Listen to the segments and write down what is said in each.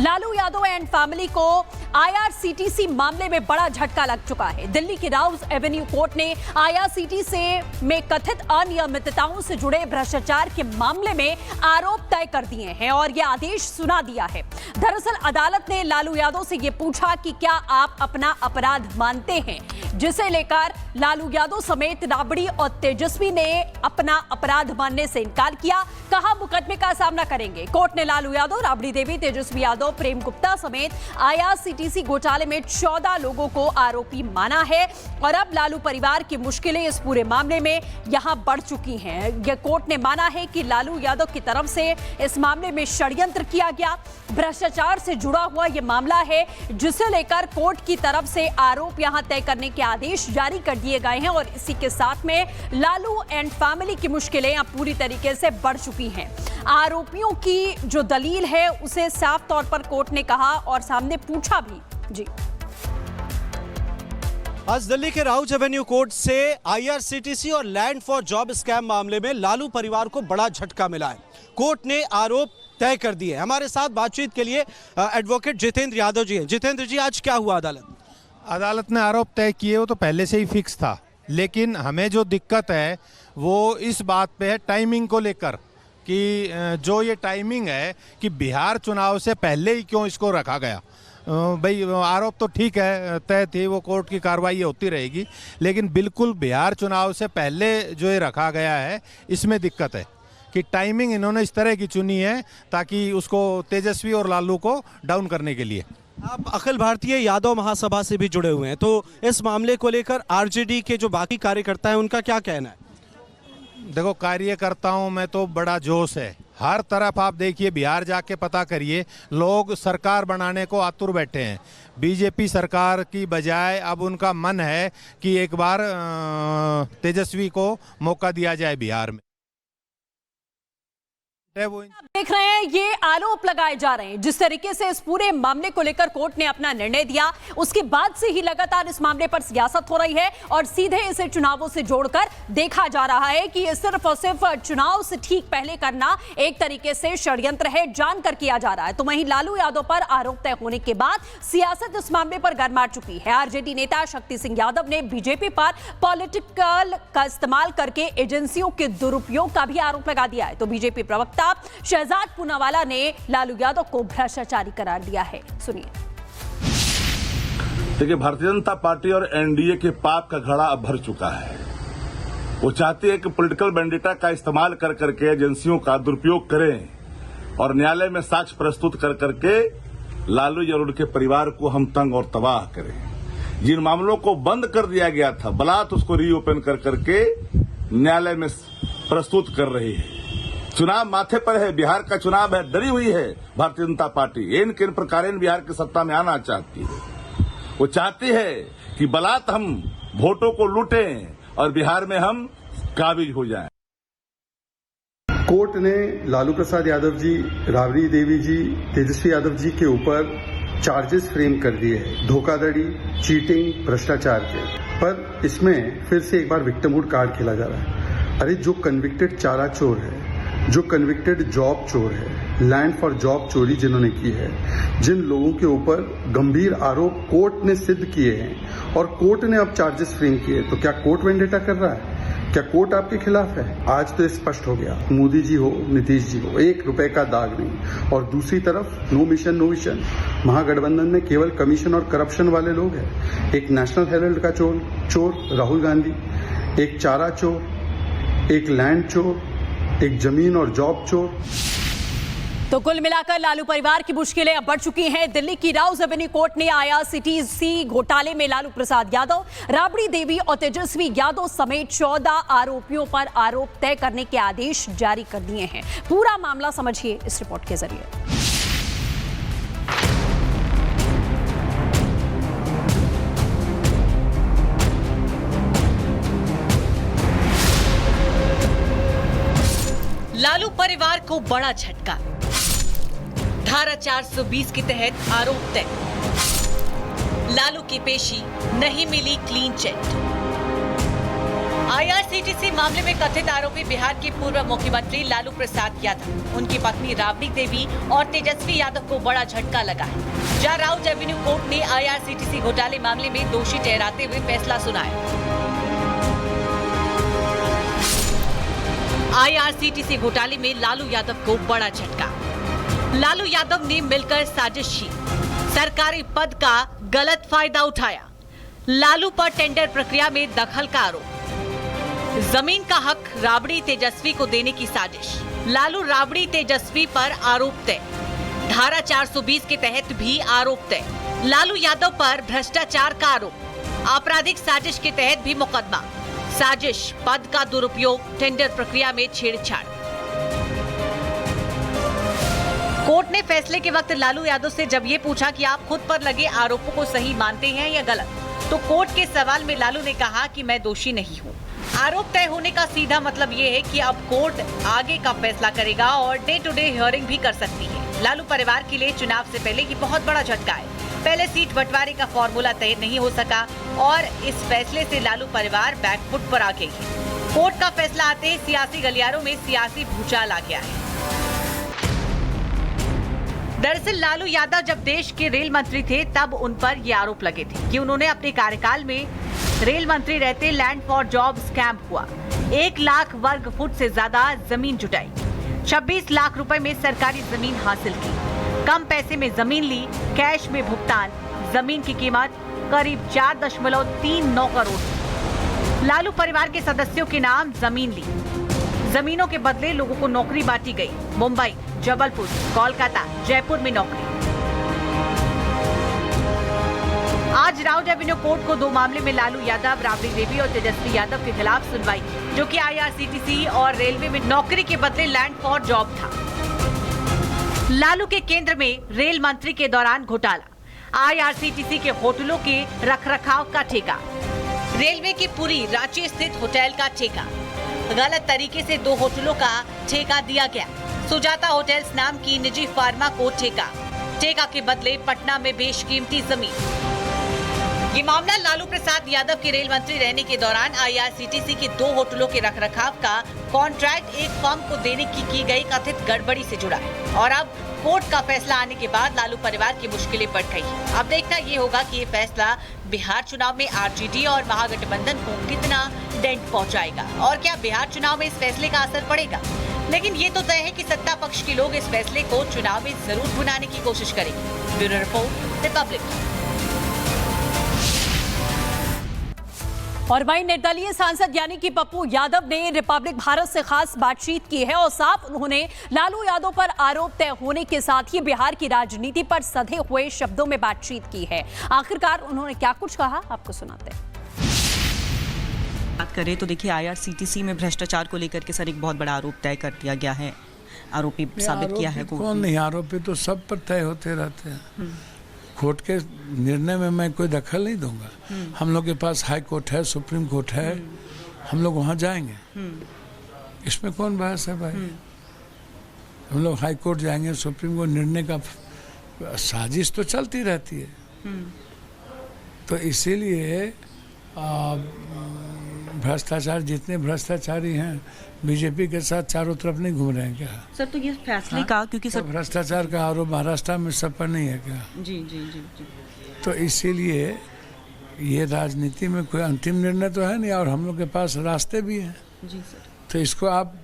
Lalu Yadav and family को IRCTC मामले में बड़ा झटका लग चुका है। दिल्ली की राउज एवेन्यू कोर्ट ने आईआरसीटीसी में कथित अनियमितताओं से जुड़े भ्रष्टाचार के मामले में आरोप तय कर दिए हैं और यह आदेश सुना दिया है। दरअसल अदालत ने लालू यादव से यह पूछा कि क्या आप अपना अपराध मानते हैं, जिसे लेकर लालू यादव समेत राबड़ी और तेजस्वी ने अपना अपराध मानने से इनकार किया। कहा मुकदमे का सामना करेंगे। कोर्ट ने लालू यादव, राबड़ी देवी, तेजस्वी यादव, प्रेम गुप्ता समेत आईआरसीटीसी घोटाले में 14 लोगों को आरोपी माना है और अब लालू परिवार की मुश्किलें इस पूरे मामले में यहां बढ़ चुकी हैं। यह कोर्ट ने माना है कि लालू यादव की तरफ से इस मामले में षड्यंत्र किया गया। भ्रष्टाचार से जुड़ा हुआ यह मामला है, जिसे लेकर कोर्ट की तरफ से आरोप यहां तय करने के आदेश जारी कर दिए गए हैं और इसी के साथ में लालू एंड फैमिली की मुश्किलें अब पूरी तरीके से बढ़ चुकी हैं। आरोपियों की जो दलील है उसे साफ तौर पर कोर्ट ने कहा और सामने पूछा भी। जी, आज दिल्ली के राउज एवेन्यू कोर्ट से आईआरसीटीसी और लैंड फॉर जॉब स्कैम मामले में लालू परिवार को बड़ा झटका मिला है। कोर्ट ने आरोप तय कर दिए। हमारे साथ बातचीत के लिए एडवोकेट जितेंद्र यादव जी हैं। जितेंद्र जी, आज क्या हुआ? अदालत ने आरोप तय किए, वो तो पहले से ही फिक्स था, लेकिन हमें जो दिक्कत है वो इस बात पे है टाइमिंग को लेकर कि जो ये टाइमिंग है कि बिहार चुनाव से पहले ही क्यों इसको रखा गया। भाई आरोप तो ठीक है, तय थी, वो कोर्ट की कार्रवाई होती रहेगी, लेकिन बिल्कुल बिहार चुनाव से पहले जो ये रखा गया है इसमें दिक्कत है कि टाइमिंग इन्होंने इस तरह की चुनी है ताकि उसको तेजस्वी और लालू को डाउन करने के लिए। आप अखिल भारतीय यादव महासभा से भी जुड़े हुए हैं, तो इस मामले को लेकर आरजेडी के जो बाकी कार्यकर्ता हैं उनका क्या कहना है? देखो, कार्यकर्ताओं में तो बड़ा जोश है। हर तरफ आप देखिए, बिहार जाके पता करिए, लोग सरकार बनाने को आतुर बैठे हैं। बीजेपी सरकार की बजाय अब उनका मन है कि एक बार तेजस्वी को मौका दिया जाए बिहार में। आप देख रहे हैं ये आरोप लगाए जा रहे हैं। जिस तरीके से इस पूरे मामले को लेकर कोर्ट ने अपना निर्णय दिया, उसके बाद से ही लगातार इस मामले पर सियासत हो रही है और सीधे इसे चुनावों से जोड़कर देखा जा रहा है कि ये सिर्फ और सिर्फ चुनाव से ठीक पहले करना एक तरीके से षड्यंत्र है, जानकर किया जा रहा है। तो वहीं लालू यादव पर आरोप तय होने के बाद सियासत इस मामले पर गरमा चुकी है। आरजेडी नेता शक्ति सिंह यादव ने बीजेपी पर पॉलिटिकल का इस्तेमाल करके एजेंसियों के दुरुपयोग का भी आरोप लगा दिया है। तो बीजेपी प्रवक्ता शहजाद पूनावाला ने लालू यादव को भ्रष्टाचारी करार दिया है। सुनिए। देखिए, भारतीय जनता पार्टी और एनडीए के पाप का घड़ा अब भर चुका है। वो चाहती है कि पॉलिटिकल वेंडिटा का इस्तेमाल कर करके एजेंसियों का दुरुपयोग करें और न्यायालय में साक्ष्य प्रस्तुत कर करके लालू और उनके परिवार को हम तंग और तबाह करें। जिन मामलों को बंद कर दिया गया था, बलात् उसको रीओपन कर करके न्यायालय में प्रस्तुत कर रही है। चुनाव माथे पर है, बिहार का चुनाव है, डरी हुई है भारतीय जनता पार्टी। इन किन प्रकार बिहार की सत्ता में आना चाहती है। वो चाहती है कि बलात् हम वोटों को लूटें और बिहार में हम काबिज हो जाएं। कोर्ट ने लालू प्रसाद यादव जी, राबड़ी देवी जी, तेजस्वी यादव जी के ऊपर चार्जेस फ्रेम कर दिए हैं, धोखाधड़ी, चीटिंग, भ्रष्टाचार के। पर इसमें फिर से एक बार विक्टिमहुड कार्ड खेला जा रहा है। अरे जो कन्विक्टेड चारा चोर है, जो कन्विक्टेड जॉब चोर है, लैंड फॉर जॉब चोरी जिन्होंने की है, जिन लोगों के ऊपर गंभीर आरोप कोर्ट ने सिद्ध किए हैं और कोर्ट ने अब चार्जेस फ्रेम किए, तो क्या कोर्ट वेंडेटा कर रहा है? क्या कोर्ट आपके खिलाफ है? आज तो स्पष्ट हो गया, मोदी जी हो, नीतीश जी हो, 1 रुपए का दाग नहीं। और दूसरी तरफ नो मिशन नो विजन, महागठबंधन में केवल कमीशन और करप्शन वाले लोग हैं। एक नेशनल हेराल्ड का चोर राहुल गांधी, एक चारा चोर, एक लैंड चोर, एक जमीन और जॉब चोर। तो कुल मिलाकर लालू परिवार की मुश्किलें अब बढ़ चुकी हैं। दिल्ली की राउज एवेन्यू कोर्ट ने आईआरसीटीसी घोटाले में लालू प्रसाद यादव, राबड़ी देवी और तेजस्वी यादव समेत 14 आरोपियों पर आरोप तय करने के आदेश जारी कर दिए हैं। पूरा मामला समझिए इस रिपोर्ट के जरिए। लालू परिवार को बड़ा झटका। धारा 420 के तहत आरोप तय। लालू की पेशी नहीं मिली क्लीन चिट। आईआरसीटीसी मामले में कथित आरोपी बिहार के पूर्व मुख्यमंत्री लालू प्रसाद यादव, उनकी पत्नी राबड़ी देवी और तेजस्वी यादव को बड़ा झटका लगा है। जहां राउज एवेन्यू कोर्ट ने आईआरसीटीसी घोटाले मामले में दोषी ठहराते हुए फैसला सुनाया। आईआरसीटीसी घोटाले में लालू यादव को बड़ा झटका। लालू यादव ने मिलकर साजिश की, सरकारी पद का गलत फायदा उठाया। लालू पर टेंडर प्रक्रिया में दखल का आरोप। जमीन का हक राबड़ी तेजस्वी को देने की साजिश। लालू राबड़ी तेजस्वी पर आरोप तय। धारा 420 के तहत भी आरोप तय। लालू यादव पर भ्रष्टाचार का आरोप। आपराधिक साजिश के तहत भी मुकदमा। साजिश, पद का दुरुपयोग, टेंडर प्रक्रिया में छेड़छाड़। कोर्ट ने फैसले के वक्त लालू यादव से जब ये पूछा कि आप खुद पर लगे आरोपों को सही मानते हैं या गलत, तो कोर्ट के सवाल में लालू ने कहा कि मैं दोषी नहीं हूँ। आरोप तय होने का सीधा मतलब ये है कि अब कोर्ट आगे का फैसला करेगा और डे टू डे हियरिंग भी कर सकती है। लालू परिवार के लिए चुनाव से पहले ये बहुत बड़ा झटका है। पहले सीट बंटवारे का फॉर्मूला तय नहीं हो सका और इस फैसले से लालू परिवार बैकफुट पर आ गई है। कोर्ट का फैसला आते ही सियासी गलियारों में सियासी भूचाल आ गया है। दरअसल लालू यादव जब देश के रेल मंत्री थे तब उन पर ये आरोप लगे थे कि उन्होंने अपने कार्यकाल में रेल मंत्री रहते लैंड फॉर जॉब स्कैम हुआ। 1 लाख वर्ग फुट से ज्यादा जमीन जुटाई, 26 लाख रुपए में सरकारी जमीन हासिल की, कम पैसे में जमीन ली, कैश में भुगतान। जमीन की कीमत करीब 4.39 करोड़। लालू परिवार के सदस्यों के नाम जमीन ली। जमीनों के बदले लोगों को नौकरी बांटी गई। मुंबई, जबलपुर, कोलकाता, जयपुर में नौकरी। आज राउज एवेन्यू कोर्ट को 2 मामले में लालू यादव, राबड़ी देवी और तेजस्वी यादव के खिलाफ सुनवाई, जो कि आईआरसीटीसी और रेलवे में नौकरी के बदले लैंड फॉर जॉब था। लालू के केंद्र में रेल मंत्री के दौरान घोटाला, आईआरसीटीसी के होटलों के रखरखाव का ठेका, रेलवे की पूरी रांची स्थित होटल का ठेका, गलत तरीके से 2 होटलों का ठेका दिया गया। सुजाता होटल्स नाम की निजी फार्मा को ठेका के बदले पटना में बेशकीमती जमीन। ये मामला लालू प्रसाद यादव के रेल मंत्री रहने के दौरान आईआरसीटीसी के 2 होटलों के रखरखाव का कॉन्ट्रैक्ट एक फर्म को देने की गई कथित गड़बड़ी से जुड़ा है। और अब कोर्ट का फैसला आने के बाद लालू परिवार की मुश्किलें बढ़ गई हैं। अब देखना ये होगा कि ये फैसला बिहार चुनाव में आरजेडी और महागठबंधन को कितना डेंट पहुंचाएगा और क्या बिहार चुनाव में इस फैसले का असर पड़ेगा। लेकिन ये तो तय है कि सत्ता पक्ष के लोग इस फैसले को चुनाव में जरूर भुनाने की कोशिश करेंगे। Bureau report, Republic. और वहीं निर्दलीय सांसद यानी कि पप्पू यादव ने रिपब्लिक भारत से खास बातचीत की है और साफ उन्होंने लालू यादव पर आरोप तय होने के साथ ही बिहार की राजनीति पर सधे हुए शब्दों में बातचीत की है। आखिरकार उन्होंने क्या कुछ कहा, आपको सुनाते हैं। बात करें तो देखिए, आईआरसीटीसी में भ्रष्टाचार को लेकर के सर एक बहुत बड़ा आरोप तय कर दिया गया है, आरोपी साबित किया है। कौन नहीं, आरोपी तो सब पर तय होते रहते हैं। कोर्ट के निर्णय में मैं कोई दखल नहीं दूंगा। हम लोग के पास हाई कोर्ट है, सुप्रीम कोर्ट है, हम लोग वहाँ जाएंगे। इसमें कौन बहस है भाई? हम लोग हाई कोर्ट जाएंगे, सुप्रीम कोर्ट निर्णय का साजिश तो चलती रहती है। तो इसीलिए भ्रष्टाचार, जितने भ्रष्टाचारी हैं बीजेपी के साथ चारों तरफ नहीं घूम रहे हैं क्या सर? तो ये फैसले का, क्योंकि सर भ्रष्टाचार का आरोप महाराष्ट्र में सब पर नहीं है क्या? जी जी जी जी। तो इसीलिए ये राजनीति में कोई अंतिम निर्णय तो है नहीं और हम लोग के पास रास्ते भी हैं। जी सर। तो इसको आप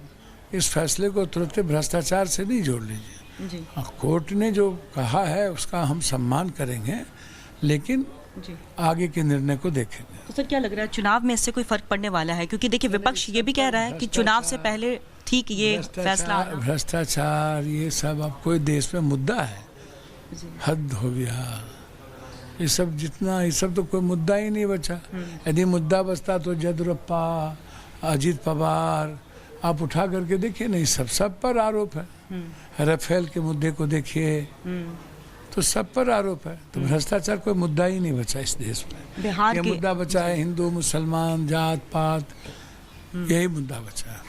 इस फैसले को तुरंत भ्रष्टाचार से नहीं जोड़ लीजिए। जी। कोर्ट ने जो कहा है उसका हम सम्मान करेंगे, लेकिन जी आगे के निर्णय को देखेंगे। तो सर क्या लग रहा है, चुनाव में इससे कोई फर्क पड़ने वाला है? क्योंकि देखिए विपक्ष ये भी कह रहा है कि चुनाव से पहले ठीक ये फैसला, भ्रष्टाचार ये सब अब कोई देश में मुद्दा है? हद हो गया। ये सब जितना, ये सब तो कोई मुद्दा ही नहीं बचा। यदि मुद्दा बचता तो येदियुरप्पा, अजीत पवार, आप उठा करके देखिए, नहीं सब पर आरोप है। राफेल के मुद्दे को देखिए, तो सब पर आरोप है। तो भ्रष्टाचार कोई मुद्दा ही नहीं बचा इस देश में। बिहार ये मुद्दा बचा है हिंदू मुसलमान, जात पात, यही मुद्दा बचा है।